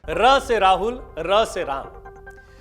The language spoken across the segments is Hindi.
र से राहुल, र से राम।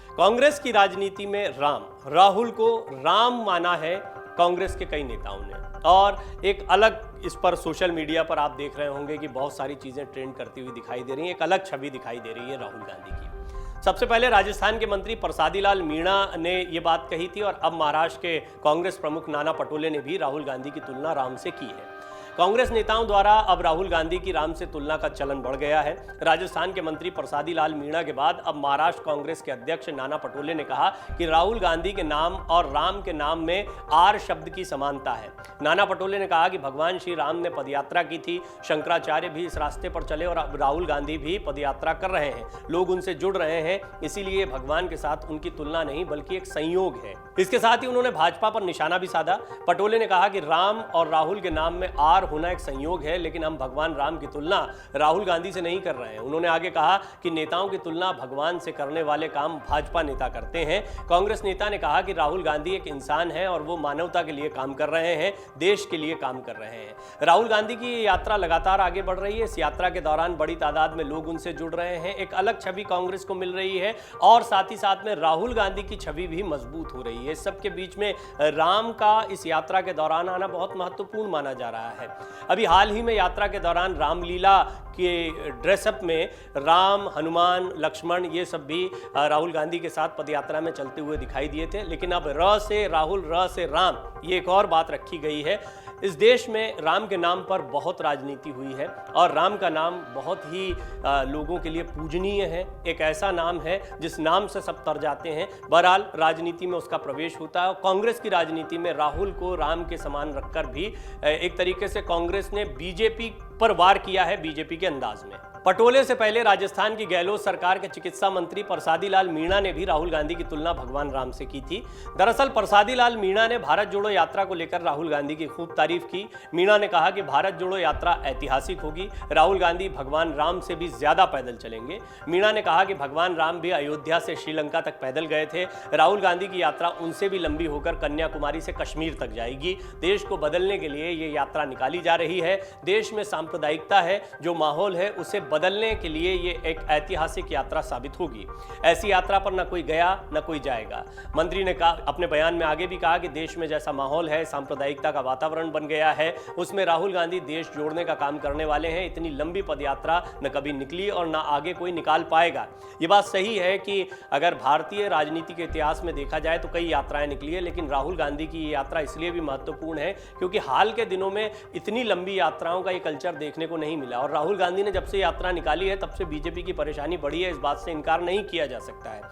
कांग्रेस की राजनीति में राहुल को राम माना है कांग्रेस के कई नेताओं ने। और एक अलग इस पर सोशल मीडिया पर आप देख रहे होंगे कि बहुत सारी चीजें ट्रेंड करती हुई दिखाई दे रही हैं। एक अलग छवि दिखाई दे रही है राहुल गांधी की। सबसे पहले राजस्थान के मंत्री प्रसादी लाल मीणा ने ये बात कही थी और अब महाराष्ट्र के कांग्रेस प्रमुख नाना पटोले ने भी राहुल गांधी की तुलना राम से की है। कांग्रेस नेताओं द्वारा अब राहुल गांधी की राम से तुलना का चलन बढ़ गया है। राजस्थान के मंत्री प्रसादी लाल मीणा के बाद अब महाराष्ट्र कांग्रेस के अध्यक्ष नाना पटोले ने कहा कि राहुल गांधी के नाम और राम के नाम में आर शब्द की समानता है। नाना पटोले ने कहा कि भगवान श्री राम ने पदयात्रा की थी, शंकराचार्य भी इस रास्ते पर चले और अब राहुल गांधी भी पदयात्रा कर रहे हैं, लोग उनसे जुड़ रहे हैं, इसीलिए भगवान के साथ उनकी तुलना नहीं बल्कि एक संयोग है। इसके साथ ही उन्होंने भाजपा पर निशाना भी साधा। पटोले ने कहा कि राम और राहुल के नाम में आर होना एक संयोग है, लेकिन हम भगवान राम की तुलना राहुल गांधी से नहीं कर रहे हैं। उन्होंने आगे कहा कि नेताओं की तुलना भगवान से करने वाले काम भाजपा नेता करते हैं। कांग्रेस नेता ने कहा कि राहुल गांधी एक इंसान है और वो मानवता के लिए काम कर रहे हैं, देश के लिए काम कर रहे हैं। राहुल गांधी की ये यात्रा लगातार आगे बढ़ रही है। इस यात्रा के दौरान बड़ी तादाद में लोग उनसे जुड़ रहे हैं। एक अलग छवि कांग्रेस को मिल रही है और साथ ही साथ में राहुल गांधी की छवि भी मजबूत हो रही है। इस सबके बीच में राम का इस यात्रा के दौरान आना बहुत महत्वपूर्ण माना जा रहा है। अभी हाल ही में यात्रा के दौरान रामलीला के ड्रेसअप में राम, हनुमान, लक्ष्मण ये सब भी राहुल गांधी के साथ पदयात्रा में चलते हुए दिखाई दिए थे। लेकिन अब र से राहुल, र से राम, ये एक और बात रखी गई है। इस देश में राम के नाम पर बहुत राजनीति हुई है और राम का नाम बहुत ही लोगों के लिए पूजनीय है। एक ऐसा नाम है जिस नाम से सब तर जाते हैं। बहरहाल राजनीति में उसका प्रवेश होता है और कांग्रेस की राजनीति में राहुल को राम के समान रखकर भी एक तरीके से कांग्रेस ने बीजेपी पर वार किया है, बीजेपी के अंदाज में। पटोले से पहले राजस्थान की गहलोत सरकार के चिकित्सा मंत्री प्रसादी लाल मीणा ने भी राहुल गांधी की तुलना भगवान राम से की थी। दरअसल प्रसादी लाल मीणा ने भारत जोड़ो यात्रा को लेकर राहुल गांधी की खूब तारीफ की। मीणा ने कहा कि भारत जोड़ो यात्रा ऐतिहासिक होगी, राहुल गांधी भगवान राम से भी ज्यादा पैदल चलेंगे। मीणा ने कहा कि भगवान राम भी अयोध्या से श्रीलंका तक पैदल गए थे, राहुल गांधी की यात्रा उनसे भी लंबी होकर कन्याकुमारी से कश्मीर तक जाएगी। देश को बदलने के लिए ये यात्रा निकाली जा रही है। देश में सांप्रदायिकता है, जो माहौल है उसे बदलने के लिए ये एक ऐतिहासिक यात्रा साबित होगी। ऐसी यात्रा पर न कोई गया न कोई जाएगा। मंत्री ने कहा, अपने बयान में आगे भी कहा कि देश में जैसा माहौल है, सांप्रदायिकता का वातावरण बन गया है, उसमें राहुल गांधी देश जोड़ने का काम करने वाले हैं। इतनी लंबी पदयात्रा न कभी निकली और न आगे कोई निकाल पाएगा। ये बात सही है कि अगर भारतीय राजनीति के इतिहास में देखा जाए तो कई यात्राएं निकली है, लेकिन राहुल गांधी की ये यात्रा इसलिए भी महत्वपूर्ण है क्योंकि हाल के दिनों में इतनी लंबी यात्राओं का ये कल्चर देखने को नहीं मिला। और राहुल गांधी ने जब से यात्रा निकाली है तब से बीजेपी की परेशानी बढ़ी है, इस बात से इनकार नहीं किया जा सकता है।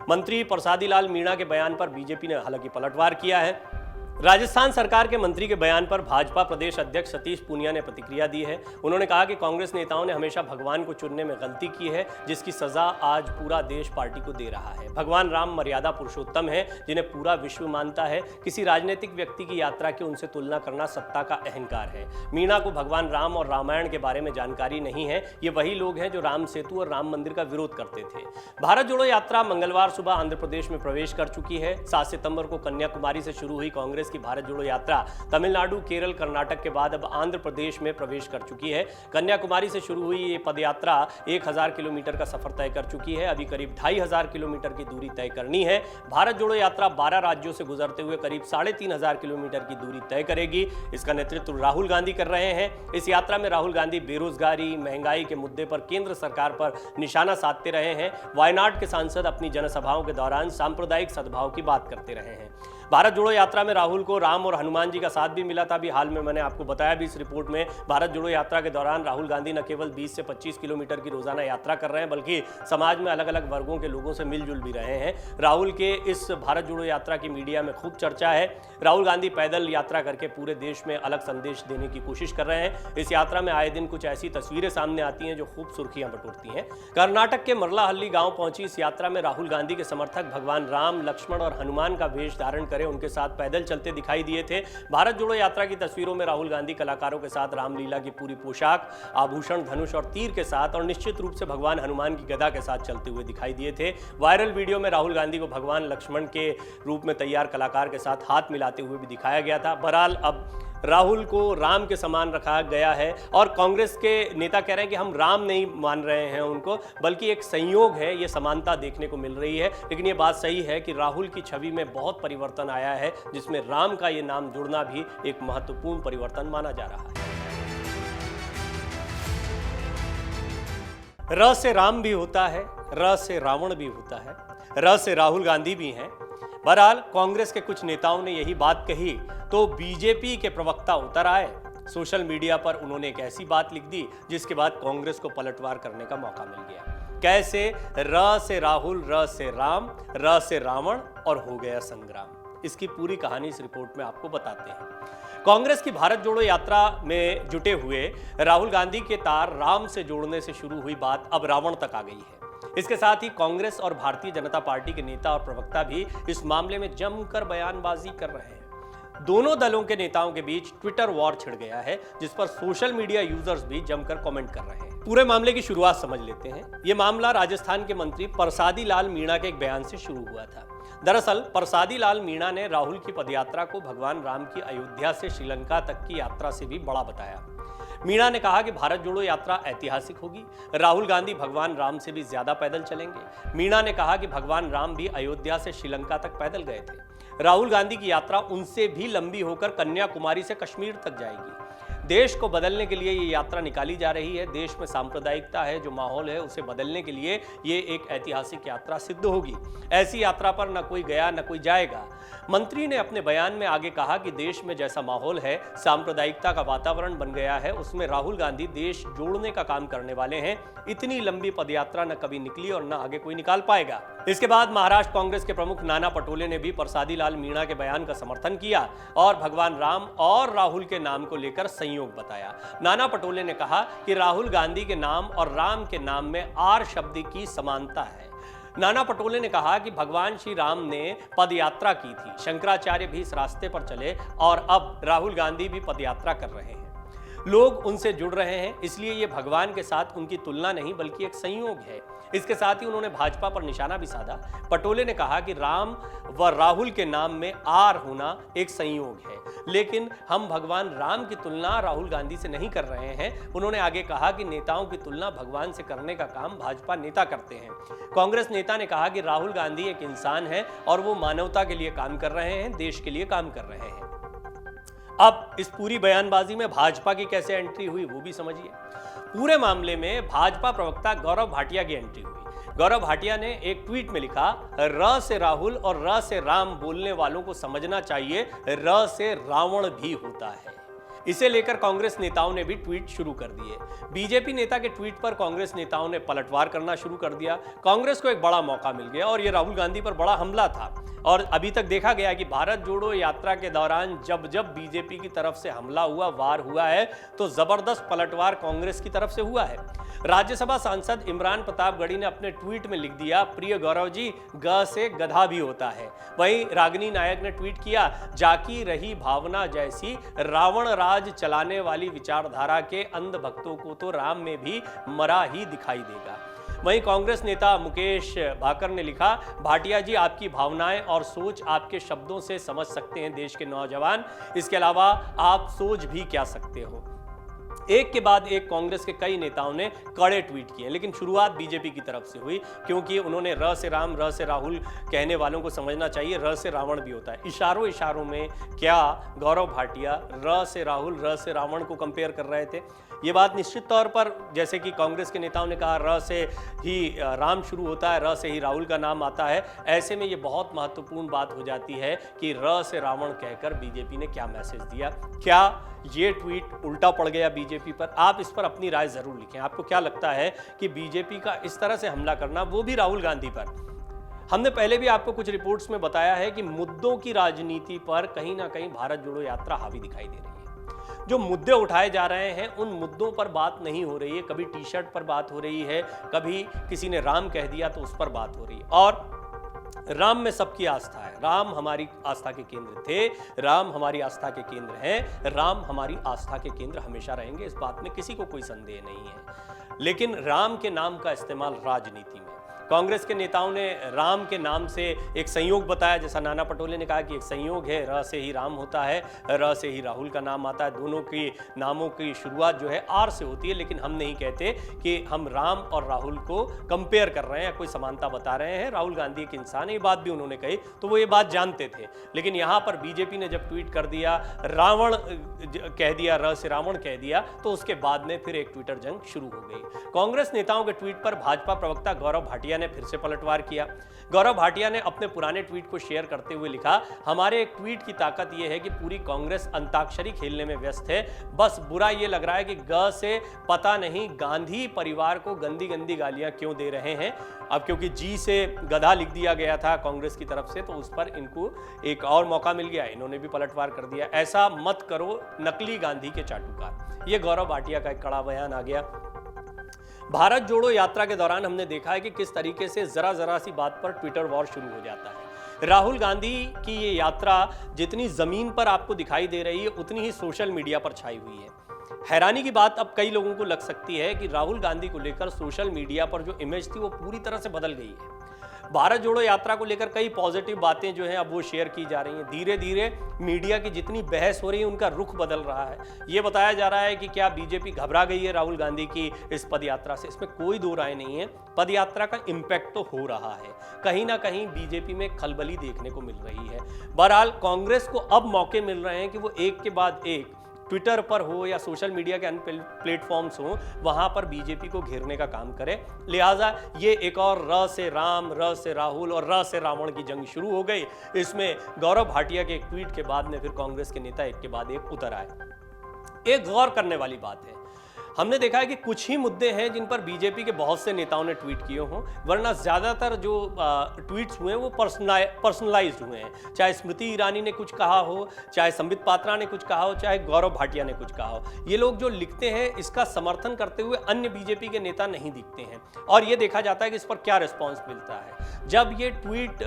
मंत्री प्रसादी लाल मीणा के बयान पर बीजेपी ने हालांकि पलटवार किया है। राजस्थान सरकार के मंत्री के बयान पर भाजपा प्रदेश अध्यक्ष सतीश पूनिया ने प्रतिक्रिया दी है। उन्होंने कहा कि कांग्रेस नेताओं ने हमेशा भगवान को चुनने में गलती की है, जिसकी सजा आज पूरा देश पार्टी को दे रहा है। भगवान राम मर्यादा पुरुषोत्तम है, जिन्हें पूरा विश्व मानता है। किसी राजनीतिक व्यक्ति की यात्रा की उनसे तुलना करना सत्ता का अहंकार है। मीणा को भगवान राम और रामायण के बारे में जानकारी नहीं है। ये वही लोग हैं जो राम सेतु और राम मंदिर का विरोध करते थे। भारत जोड़ो यात्रा मंगलवार सुबह आंध्र प्रदेश में प्रवेश कर चुकी है। 7 सितंबर को कन्याकुमारी से शुरू हुई कांग्रेस की भारत जोड़ो यात्रा तमिलनाडु, केरल, कर्नाटक के बाद अब आंध्र प्रदेश में प्रवेश कर चुकी है। कन्याकुमारी से शुरू हुई ये पदयात्रा 1000 किलोमीटर का सफर तय कर चुकी है। अभी करीब 2500 किलोमीटर की दूरी तय करनी है। भारत जोड़ो यात्रा 12 राज्यों से गुजरते हुए करीब 3500 किलोमीटर की दूरी तय करेगी। इसका नेतृत्व राहुल गांधी कर रहे हैं। इस यात्रा में राहुल गांधी बेरोजगारी, महंगाई के मुद्दे पर केंद्र सरकार पर निशाना साधते रहे हैं। वायनाड के सांसद अपनी जनसभाओं के दौरान सांप्रदायिक सद्भाव की बात करते रहे हैं। भारत जोड़ो यात्रा में राहुल को राम और हनुमान जी का साथ भी मिला था। अभी हाल में मैंने आपको बताया भी इस रिपोर्ट में, भारत जोड़ो यात्रा के दौरान राहुल गांधी न केवल 20 से 25 किलोमीटर की रोजाना यात्रा कर रहे हैं, बल्कि समाज में अलग अलग वर्गों के लोगों से मिलजुल भी रहे हैं। राहुल के इस भारत जोड़ो यात्रा की मीडिया में खूब चर्चा है। राहुल गांधी पैदल यात्रा करके पूरे देश में अलग संदेश देने की कोशिश कर रहे हैं। इस यात्रा में आए दिन कुछ ऐसी तस्वीरें सामने आती हैं जो खूब सुर्खियां बटोरती हैं। कर्नाटक के मरलाहल्ली गांव पहुंची इस यात्रा में राहुल गांधी के समर्थक भगवान राम, लक्ष्मण और हनुमान का वेश धारण करे उनके साथ पैदल चलते दिखाई दिए थे। भारत जोड़ो यात्रा की तस्वीरों में राहुल गांधी कलाकारों के साथ रामलीला की पूरी पोशाक, आभूषण, धनुष और तीर के साथ और निश्चित रूप से भगवान हनुमान की गदा के साथ चलते हुए दिखाई दिए थे। वायरल वीडियो में राहुल गांधी को भगवान लक्ष्मण के रूप में तैयार कलाकार के साथ हाथ मिलाते हुए भी दिखाया गया था। बहरहाल अब राहुल को राम के समान रखा गया है और कांग्रेस के नेता कह रहे हैं कि हम राम नहीं मान रहे हैं उनको, बल्कि एक संयोग है, ये समानता देखने को मिल रही है। लेकिन ये बात सही है कि राहुल की छवि में बहुत परिवर्तन आया है, जिसमें राम का ये नाम जुड़ना भी एक महत्वपूर्ण परिवर्तन माना जा रहा है। र से राम भी होता है, र से रावण भी होता है, र से राहुल गांधी भी हैं। बहरहाल कांग्रेस के कुछ नेताओं ने यही बात कही तो बीजेपी के प्रवक्ता उतर आए। सोशल मीडिया पर उन्होंने एक ऐसी बात लिख दी जिसके बाद कांग्रेस को पलटवार करने का मौका मिल गया। कैसे? र से राहुल, र से राम, र से रावण और हो गया संग्राम। इसकी पूरी कहानी इस रिपोर्ट में आपको बताते हैं। कांग्रेस की भारत जोड़ो यात्रा में जुटे हुए राहुल गांधी के तार राम से जोड़ने से शुरू हुई बात अब रावण तक आ गई है। इसके साथ ही कांग्रेस और भारतीय जनता पार्टी के नेता और प्रवक्ता भी इस मामले में जमकर बयानबाजी कर रहे हैं। दोनों दलों के नेताओं के बीच ट्विटर वॉर छिड़ गया है, जिस पर सोशल मीडिया यूजर्स भी जमकर कमेंट कर रहे हैं। पूरे मामले की शुरुआत समझ लेते हैं। यह मामला राजस्थान के मंत्री परसादी लाल मीणा के एक बयान से शुरू हुआ था। दरअसल परसादी लाल मीणा ने राहुल की पदयात्रा को भगवान राम की अयोध्या से श्रीलंका तक की यात्रा से भी बड़ा बताया। मीणा ने कहा कि भारत जोड़ो यात्रा ऐतिहासिक होगी, राहुल गांधी भगवान राम से भी ज्यादा पैदल चलेंगे। मीणा ने कहा कि भगवान राम भी अयोध्या से श्रीलंका तक पैदल गए थे। राहुल गांधी की यात्रा उनसे भी लंबी होकर कन्याकुमारी से कश्मीर तक जाएगी। देश को बदलने के लिए ये यात्रा निकाली जा रही है। देश में सांप्रदायिकता है, जो माहौल है उसे बदलने के लिए ये एक ऐतिहासिक यात्रा सिद्ध होगी। ऐसी यात्रा पर न कोई गया न कोई जाएगा। मंत्री ने अपने बयान में आगे कहा कि देश में जैसा माहौल है, सांप्रदायिकता का वातावरण बन गया है, उसमें राहुल गांधी देश जोड़ने का काम करने वाले हैं। इतनी लंबी पदयात्रा न कभी निकली और न आगे कोई निकाल पाएगा। इसके बाद महाराष्ट्र कांग्रेस के प्रमुख नाना पटोले ने भी परसादी लाल मीणा के बयान का समर्थन किया और भगवान राम और राहुल के नाम को लेकर संयोग बताया। नाना पटोले ने कहा कि राहुल गांधी के नाम और राम के नाम में आर शब्द की समानता है। नाना पटोले ने कहा कि भगवान श्री राम ने पदयात्रा की थी, शंकराचार्य भी इस रास्ते पर चले और अब राहुल गांधी भी पदयात्रा कर रहे हैं। लोग उनसे जुड़ रहे हैं, इसलिए ये भगवान के साथ उनकी तुलना नहीं बल्कि एक संयोग है। इसके साथ ही उन्होंने भाजपा पर निशाना भी साधा। पटोले ने कहा कि राम व राहुल के नाम में आर होना एक संयोग है, लेकिन हम भगवान राम की तुलना राहुल गांधी से नहीं कर रहे हैं। उन्होंने आगे कहा कि नेताओं की तुलना भगवान से करने का काम भाजपा नेता करते हैं। कांग्रेस नेता ने कहा कि राहुल गांधी एक इंसान है और वो मानवता के लिए काम कर रहे हैं, देश के लिए काम कर रहे हैं। अब इस पूरी बयानबाजी में भाजपा की कैसे एंट्री हुई वो भी समझिए। पूरे मामले में भाजपा प्रवक्ता गौरव भाटिया की एंट्री हुई। गौरव भाटिया ने एक ट्वीट में लिखा, र से राहुल और र से राम बोलने वालों को समझना चाहिए र से रावण भी होता है। इसे लेकर कांग्रेस नेताओं ने भी ट्वीट शुरू कर दिए। बीजेपी नेता के ट्वीट पर कांग्रेस नेताओं ने पलटवार करना शुरू कर दिया। कांग्रेस को एक बड़ा मौका मिल गया और यह राहुल गांधी पर बड़ा हमला था। और अभी तक देखा गया कि भारत जोड़ो यात्रा के दौरान जब जब बीजेपी की तरफ से हमला हुआ, वार हुआ है, तो जबरदस्त पलटवार कांग्रेस की तरफ से हुआ है। राज्यसभा सांसद इमरान प्रतापगढ़ी ने अपने ट्वीट में लिख दिया, प्रिय गौरव जी, ग से गधा भी होता है। वहीं रागिनी नायक ने ट्वीट किया, जाकी रही भावना जैसी, रावण राज चलाने वाली विचारधारा के अंध भक्तों को तो राम में भी मरा ही दिखाई देगा। वहीं कांग्रेस नेता मुकेश भाकर ने लिखा, भाटिया जी, आपकी भावनाएं और सोच आपके शब्दों से समझ सकते हैं देश के नौजवान, इसके अलावा आप सोच भी क्या सकते हो। एक के बाद एक कांग्रेस के कई नेताओं ने कड़े ट्वीट किए, लेकिन शुरुआत बीजेपी की तरफ से हुई, क्योंकि उन्होंने र से राम, र से राहुल कहने वालों को समझना चाहिए र से रावण भी होता है। इशारों इशारों में क्या गौरव भाटिया र से राहुल, र से रावण को कंपेयर कर रहे थे? ये बात निश्चित तौर पर, जैसे कि कांग्रेस के नेताओं ने कहा, र से ही राम शुरू होता है, र से ही राहुल का नाम आता है। ऐसे में ये बहुत महत्वपूर्ण बात हो जाती है कि र से रावण कहकर बीजेपी ने क्या मैसेज दिया। क्या ये ट्वीट उल्टा पड़ गया बीजेपी पर? आप इस पर अपनी राय जरूर लिखें। आपको क्या लगता है कि बीजेपी का इस तरह से हमला करना, वो भी राहुल गांधी पर? हमने पहले भी आपको कुछ रिपोर्ट्स में बताया है कि मुद्दों की राजनीति पर कहीं ना कहीं भारत जोड़ो यात्रा हावी दिखाई दे रही है। जो मुद्दे उठाए जा रहे हैं उन मुद्दों पर बात नहीं हो रही है। कभी टी शर्ट पर बात हो रही है, कभी किसी ने राम कह दिया तो उस पर बात हो रही है। और राम में सबकी आस्था है। राम हमारी आस्था के केंद्र थे, राम हमारी आस्था के केंद्र हैं, राम हमारी आस्था के केंद्र हमेशा रहेंगे, इस बात में किसी को कोई संदेह नहीं है। लेकिन राम के नाम का इस्तेमाल राजनीति में, कांग्रेस के नेताओं ने राम के नाम से एक संयोग बताया, जैसा नाना पटोले ने कहा कि एक संयोग है, र से ही राम होता है, र से ही राहुल का नाम आता है। दोनों के नामों की शुरुआत जो है आर से होती है, लेकिन हम नहीं कहते कि हम राम और राहुल को कंपेयर कर रहे हैं, कोई समानता बता रहे हैं। राहुल गांधी एक इंसान है, ये बात भी उन्होंने कही, तो वो ये बात जानते थे। लेकिन यहाँ पर बीजेपी ने जब ट्वीट कर दिया, रावण कह दिया, र से रावण कह दिया, तो उसके बाद में फिर एक ट्विटर जंग शुरू हो गई। कांग्रेस नेताओं के ट्वीट पर भाजपा प्रवक्ता गौरव भाटिया ने फिर से पलटवार किया। गौरव भाटिया ने अपने पुराने ट्वीट को शेयर करते हुए लिखा, हमारे एक ट्वीट की ताकत यह है कि पूरी कांग्रेस अंताक्षरी खेलने में व्यस्त है। बस बुरा यह लग रहा है कि ग से पता नहीं गांधी परिवार को गंदी गंदी गालियां क्यों दे रहे हैं। अब क्योंकि जी से गधा लिख दिया गया था कांग्रेस की तरफ से, तो उस पर इनको एक और मौका मिल गया, इन्होंने भी पलटवार कर दिया। ऐसा मत करो नकली गांधी के चाटुकार, ये गौरव भाटिया का एक कड़ा बयान आ गया। भारत जोड़ो यात्रा के दौरान हमने देखा है कि किस तरीके से जरा सी बात पर ट्विटर वॉर शुरू हो जाता है। राहुल गांधी की ये यात्रा जितनी जमीन पर आपको दिखाई दे रही है, उतनी ही सोशल मीडिया पर छाई हुई है। हैरानी की बात अब कई लोगों को लग सकती है कि राहुल गांधी को लेकर सोशल मीडिया पर जो इमेज थी वो पूरी तरह से बदल गई है। भारत जोड़ो यात्रा को लेकर कई पॉजिटिव बातें जो हैं अब वो शेयर की जा रही हैं। धीरे धीरे मीडिया की जितनी बहस हो रही है उनका रुख बदल रहा है। ये बताया जा रहा है कि क्या बीजेपी घबरा गई है राहुल गांधी की इस पदयात्रा से, इसमें कोई दो राय नहीं है। पदयात्रा का इम्पैक्ट तो हो रहा है, कहीं ना कहीं बीजेपी में खलबली देखने को मिल रही है। बहरहाल कांग्रेस को अब मौके मिल रहे हैं कि वो एक के बाद एक ट्विटर पर हो या सोशल मीडिया के अन्य प्लेटफॉर्म्स हो, वहां पर बीजेपी को घेरने का काम करे। लिहाजा ये एक और र से राम, र से राहुल और र से रावण की जंग शुरू हो गई। इसमें गौरव भाटिया के एक ट्वीट के बाद में फिर कांग्रेस के नेता एक के बाद एक उतर आए। एक गौर करने वाली बात है, हमने देखा है कि कुछ ही मुद्दे हैं जिन पर बीजेपी के बहुत से नेताओं ने ट्वीट किए हों, वरना ज़्यादातर जो ट्वीट्स हुए हैं वो पर्सनलाइज्ड हुए हैं। चाहे स्मृति ईरानी ने कुछ कहा हो, चाहे संबित पात्रा ने कुछ कहा हो, चाहे गौरव भाटिया ने कुछ कहा हो, ये लोग जो लिखते हैं इसका समर्थन करते हुए अन्य बीजेपी के नेता नहीं दिखते हैं। और ये देखा जाता है कि इस पर क्या रिस्पॉन्स मिलता है। जब ये ट्वीट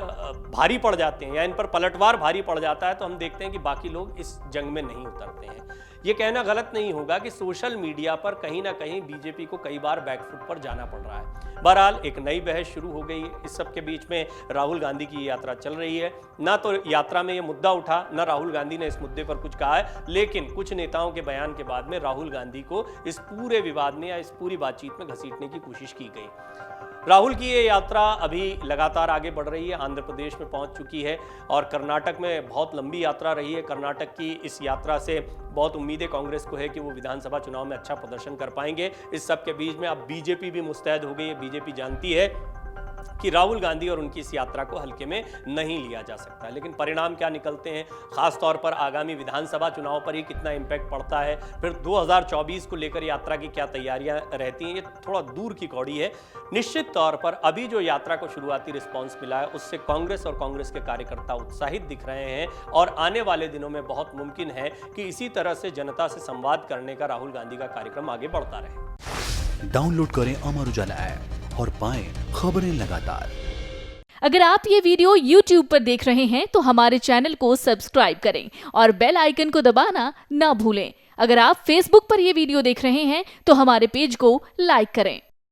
भारी पड़ जाते हैं या इन पर पलटवार भारी पड़ जाता है, तो हम देखते हैं कि बाकी लोग इस जंग में नहीं उतरते हैं। ये कहना गलत नहीं होगा कि सोशल मीडिया पर कहीं ना कहीं बीजेपी को कई बार बैकफुट पर जाना पड़ रहा है। बहरहाल एक नई बहस शुरू हो गई है। इस सब के बीच में राहुल गांधी की यात्रा चल रही है। ना तो यात्रा में ये मुद्दा उठा, ना राहुल गांधी ने इस मुद्दे पर कुछ कहा है, लेकिन कुछ नेताओं के बयान के बाद में राहुल गांधी को इस पूरे विवाद में या इस पूरी बातचीत में घसीटने की कोशिश की गई। राहुल की ये यात्रा अभी लगातार आगे बढ़ रही है, आंध्र प्रदेश में पहुंच चुकी है और कर्नाटक में बहुत लंबी यात्रा रही है। कर्नाटक की इस यात्रा से बहुत उम्मीदें कांग्रेस को है कि वो विधानसभा चुनाव में अच्छा प्रदर्शन कर पाएंगे। इस सब के बीच में अब बीजेपी भी मुस्तैद हो गई है। बीजेपी जानती है कि राहुल गांधी और उनकी इस यात्रा को हल्के में नहीं लिया जा सकता, लेकिन परिणाम क्या निकलते हैं, खासतौर पर आगामी विधानसभा चुनाव पर ही कितना इम्पैक्ट पड़ता है, फिर 2024 को लेकर यात्रा की क्या तैयारियां रहती हैं, ये थोड़ा दूर की कौड़ी है। निश्चित तौर पर अभी जो यात्रा को शुरुआती रिस्पॉन्स मिला है उससे कांग्रेस और कांग्रेस के कार्यकर्ता उत्साहित दिख रहे हैं और आने वाले दिनों में बहुत मुमकिन है कि इसी तरह से जनता से संवाद करने का राहुल गांधी का कार्यक्रम आगे बढ़ता रहे। डाउनलोड करें अमर उजाला ऐप और पाएं खबरें लगातार। अगर आप ये वीडियो YouTube पर देख रहे हैं तो हमारे चैनल को सब्सक्राइब करें और बेल आइकन को दबाना ना भूलें। अगर आप Facebook पर ये वीडियो देख रहे हैं तो हमारे पेज को लाइक करें।